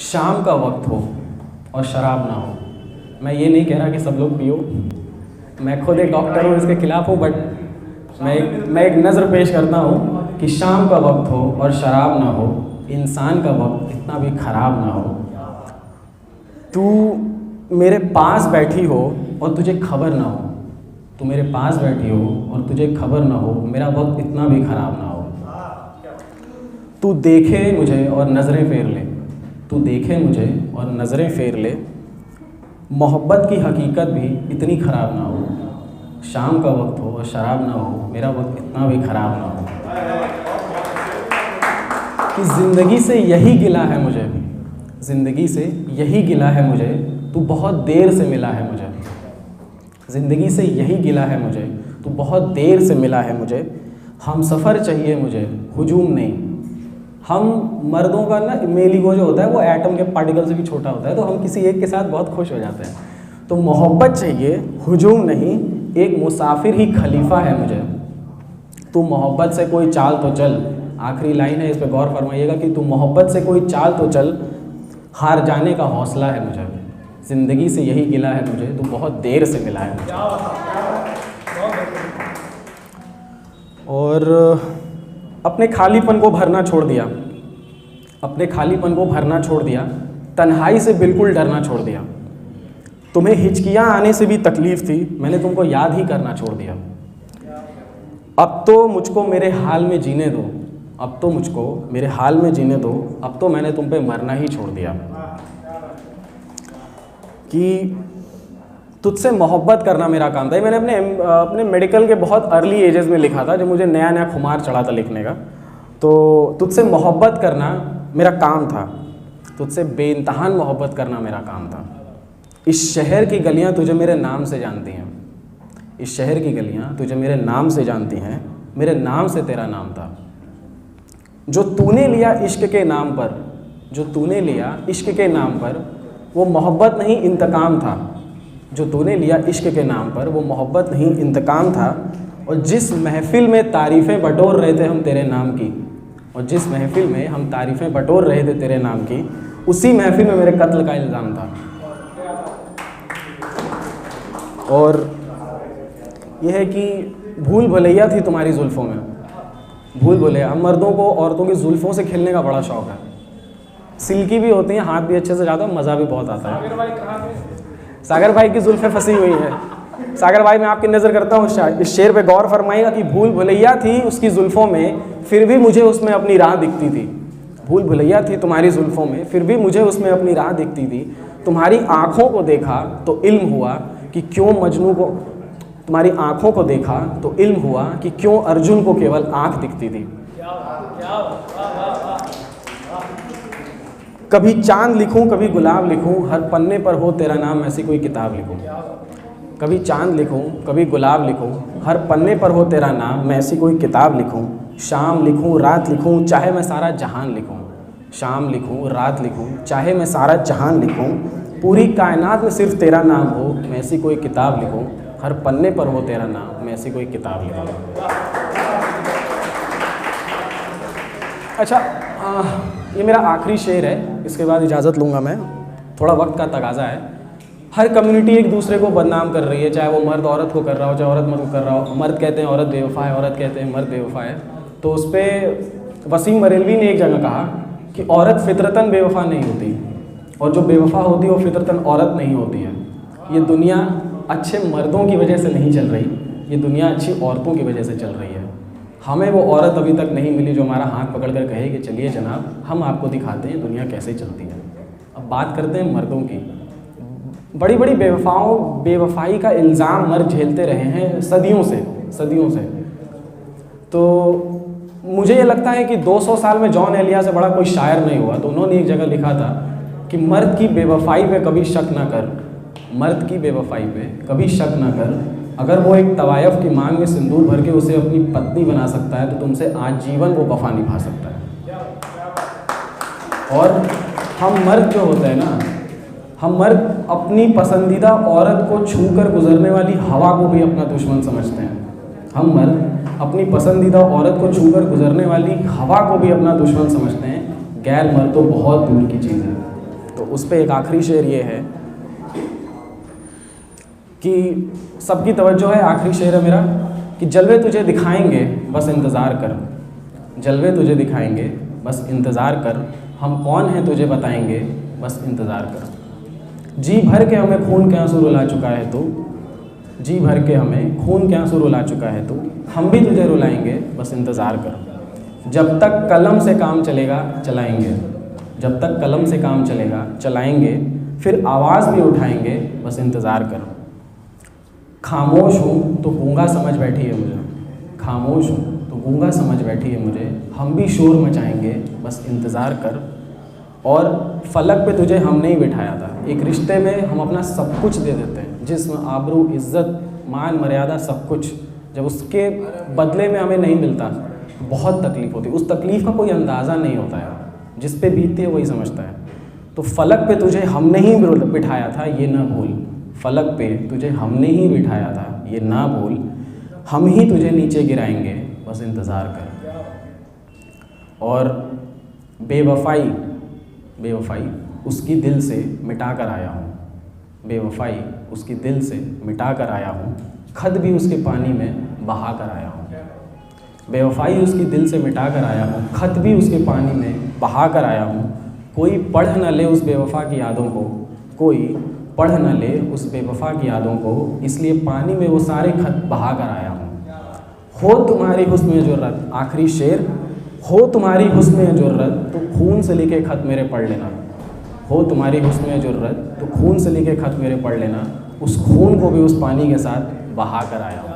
शाम का वक्त हो और शराब ना हो। मैं ये नहीं कह रहा कि सब लोग पियो, मैं खुद एक डॉक्टर हूँ, इसके खिलाफ हूँ, बट मैं एक नज़र पेश करता हूँ कि शाम का वक्त हो और शराब ना हो, इंसान का वक्त इतना भी ख़राब ना हो। तू मेरे पास बैठी हो और तुझे खबर ना हो, तू मेरे पास बैठी हो और तुझे खबर ना हो, मेरा वक्त इतना भी ख़राब ना हो। तू देखे मुझे और नज़रें फेर ले, तू देखे मुझे और नज़रें फेर ले, मोहब्बत की हकीकत भी इतनी ख़राब ना हो। शाम का वक्त हो और शराब ना हो, मेरा वक्त इतना भी ख़राब ना हो। कि ज़िंदगी से यही गिला है मुझे, ज़िंदगी से यही गिला है मुझे, तू बहुत देर से मिला है मुझे। ज़िंदगी से यही गिला है मुझे, तू बहुत देर से मिला है मुझे। हम सफ़र चाहिए मुझे, हुजूम नहीं। हम मर्दों का ना मेल ईगो जो होता है वो एटम के पार्टिकल से भी छोटा होता है, तो हम किसी एक के साथ बहुत खुश हो जाते हैं। तो मोहब्बत चाहिए, हुजूम नहीं। एक मुसाफिर ही खलीफा है मुझे। तू मोहब्बत से कोई चाल तो चल, आखिरी लाइन है, इस पर गौर फरमाइएगा कि तू मोहब्बत से कोई चाल तो चल, हार जाने का हौसला है मुझे। ज़िंदगी से यही गिला है मुझे, तू बहुत देर से मिला है मुझे। और अपने खालीपन को भरना छोड़ दिया, अपने खालीपन को भरना छोड़ दिया, तन्हाई से बिल्कुल डरना छोड़ दिया। तुम्हें हिचकियाँ आने से भी तकलीफ़ थी, मैंने तुमको याद ही करना छोड़ दिया। अब तो मुझको मेरे हाल में जीने दो, अब तो मुझको मेरे हाल में जीने दो, अब तो मैंने तुम पे मरना ही छोड़ दिया। कि तुझसे मोहब्बत करना मेरा काम था। ये मैंने अपने मेडिकल के बहुत अर्ली एजेस में लिखा था, जब मुझे नया नया खुमार चढ़ा था लिखने का। तो तुझसे मोहब्बत करना मेरा काम था, तुझसे बेइंतहान मोहब्बत करना मेरा काम था। इस शहर की गलियां तुझे मेरे नाम से जानती हैं, इस शहर की गलियां तुझे मेरे नाम से जानती हैं, मेरे नाम से तेरा नाम था। जो तूने लिया इश्क के नाम पर, जो तूने लिया इश्क के नाम पर, वो मोहब्बत नहीं इंतकाम था। जो तूने लिया इश्क के नाम पर, वो मोहब्बत नहीं इंतकाम था। और जिस महफ़िल में तारीफ़ें बटोर रहे थे हम तेरे नाम की, और जिस महफ़िल में हम तारीफ़ें बटोर रहे थे तेरे नाम की, उसी महफ़िल में मेरे कत्ल का इल्ज़ाम था। और यह है कि भूल भुलैया थी तुम्हारी जुल्फ़ों में, भूल भुलैया। हम मर्दों को औरतों की जुल्फ़ों से खेलने का बड़ा शौक़ है। सिल्की भी होती हैं, हाथ भी अच्छे से जाता है, मज़ा भी बहुत आता है। सागर भाई की जुल्फ़ें फंसी हुई हैं। सागर भाई, मैं आपकी नज़र करता हूँ, इस शेर पे गौर फरमाइएगा कि भूल भुलैया थी उसकी जुल्फ़ों में, फिर भी मुझे उसमें अपनी राह दिखती थी। भूल भुलैया थी तुम्हारी जुल्फ़ों में, फिर भी मुझे उसमें अपनी राह दिखती थी। तुम्हारी आँखों को देखा तो इल्म हुआ कि क्यों मजनू को, तुम्हारी आँखों को देखा तो इल्म हुआ कि क्यों अर्जुन को केवल आँख दिखती थी। कभी चांद लिखूं कभी गुलाब लिखूं, हर पन्ने पर हो तेरा नाम, ऐसी कोई किताब लिखूं। कभी चांद लिखूं कभी गुलाब लिखूं, हर पन्ने पर हो तेरा नाम, मैं ऐसी कोई किताब लिखूं। शाम लिखूं रात लिखूं, चाहे मैं सारा जहान लिखूं। शाम लिखूं रात लिखूं, चाहे मैं सारा जहान लिखूं। पूरी कायनात में सिर्फ तेरा नाम हो, मैं ऐसी कोई किताब लिखूं। हर पन्ने पर हो तेरा नाम, मैं ऐसी कोई किताब लिखूं। अच्छा, ये मेरा आखिरी शेर है, इसके बाद इजाज़त लूँगा मैं, थोड़ा वक्त का तकाज़ा है। हर कम्युनिटी एक दूसरे को बदनाम कर रही है, चाहे वो मर्द औरत को कर रहा हो, चाहे औरत मर्द को कर रहा हो। मर्द कहते हैं औरत बेवफा है, औरत कहते हैं मर्द बेवफा है। तो उस पर वसीम बरेलवी ने एक जगह कहा कि औरत फितरतन बेवफा नहीं होती, और जो बेवफा होती है वो फितरतन औरत नहीं होती है। ये दुनिया अच्छे मर्दों की वजह से नहीं चल रही, ये दुनिया अच्छी औरतों की वजह से चल रही है। हमें वो औरत अभी तक नहीं मिली जो हमारा हाथ पकड़ कर कहे कि चलिए जनाब, हम आपको दिखाते हैं दुनिया कैसे चलती है। अब बात करते हैं मर्दों की। बड़ी बड़ी बेवफाई का इल्ज़ाम मर्द झेलते रहे हैं सदियों से, सदियों से। तो मुझे ये लगता है कि 200 साल में जॉन एलिया से बड़ा कोई शायर नहीं हुआ। तो उन्होंने एक जगह लिखा था कि मर्द की बेवफाई पे कभी शक ना कर, मर्द की बेवफाई पे कभी शक ना कर। अगर वो एक तवायफ की मांग में सिंदूर भर के उसे अपनी पत्नी बना सकता है, तो तुमसे आजीवन वो वफा निभा सकता है। और हम मर्द जो होते हैं ना, हम मर्द अपनी पसंदीदा औरत को छूकर गुजरने वाली हवा को भी अपना दुश्मन समझते हैं। हम मर्द अपनी पसंदीदा औरत को छूकर गुजरने वाली हवा को भी अपना दुश्मन समझते हैं। गैर मर्द तो बहुत दूर की चीज़ है। तो उस पर एक आखिरी शेर ये है कि सबकी तवज्जो है, आखिरी शेर है मेरा कि जलवे तुझे दिखाएंगे बस इंतज़ार कर, जलवे तुझे दिखाएंगे बस इंतज़ार कर, हम कौन हैं तुझे बताएंगे बस इंतज़ार कर। जी भर के हमें खून के आंसू रुला चुका है तू, जी भर के हमें खून के आंसू रुला चुका है तू, हम भी तुझे रुलाएंगे बस इंतज़ार कर। जब तक कलम से काम चलेगा चलाएंगे, जब तक कलम से काम चलेगा चलाएंगे, फिर आवाज़ भी उठाएंगे बस इंतज़ार कर। खामोश हूँ तो गूंगा समझ बैठी है मुझे, खामोश हूँ तो गूंगा समझ बैठी है मुझे, हम भी शोर मचाएंगे बस इंतज़ार कर। और फलक पे तुझे हमने ही बिठाया था, एक रिश्ते में हम अपना सब कुछ दे देते हैं, जिस्म, आबरू, इज़्ज़त, मान, मर्यादा, सब कुछ, जब उसके बदले में हमें नहीं मिलता बहुत तकलीफ़ होती है। उस तकलीफ़ का कोई अंदाज़ा नहीं होता है, जिस पे बीतती है वही समझता है। तो फलक पे तुझे हमने ही बिठाया था ये ना भूल, फलक पे तुझे हमने ही बिठाया था ये ना भूल, हम ही तुझे नीचे गिराएंगे बस इंतज़ार कर। और बेवफ़ाई, बेवफ़ाई उसकी दिल से मिटा कर आया हूँ, बेवफ़ाई उसकी दिल से मिटा कर आया हूँ, खत भी उसके पानी में बहा कर आया हूँ। बेवफ़ाई उसकी दिल से मिटा कर आया हूँ, खत भी उसके पानी में बहा कर आया हूँ। कोई पढ़ न ले उस बेवफ़ा की यादों को, कोई पढ़ न ले उस बेवफ़ा की यादों को, इसलिए पानी में वो सारे खत बहा कर आया हूँ। हो तुम्हारी हुस्न जुर्रत, आखिरी शेर, हो तुम्हारी हुस्न जुर्रत तो खून से लिखे खत मेरे पढ़ लेना, हो तुम्हारी हुस्न जुर्रत तो खून से लिखे खत मेरे पढ़ लेना, उस खून को भी उस पानी के साथ बहा कर आया हूँ।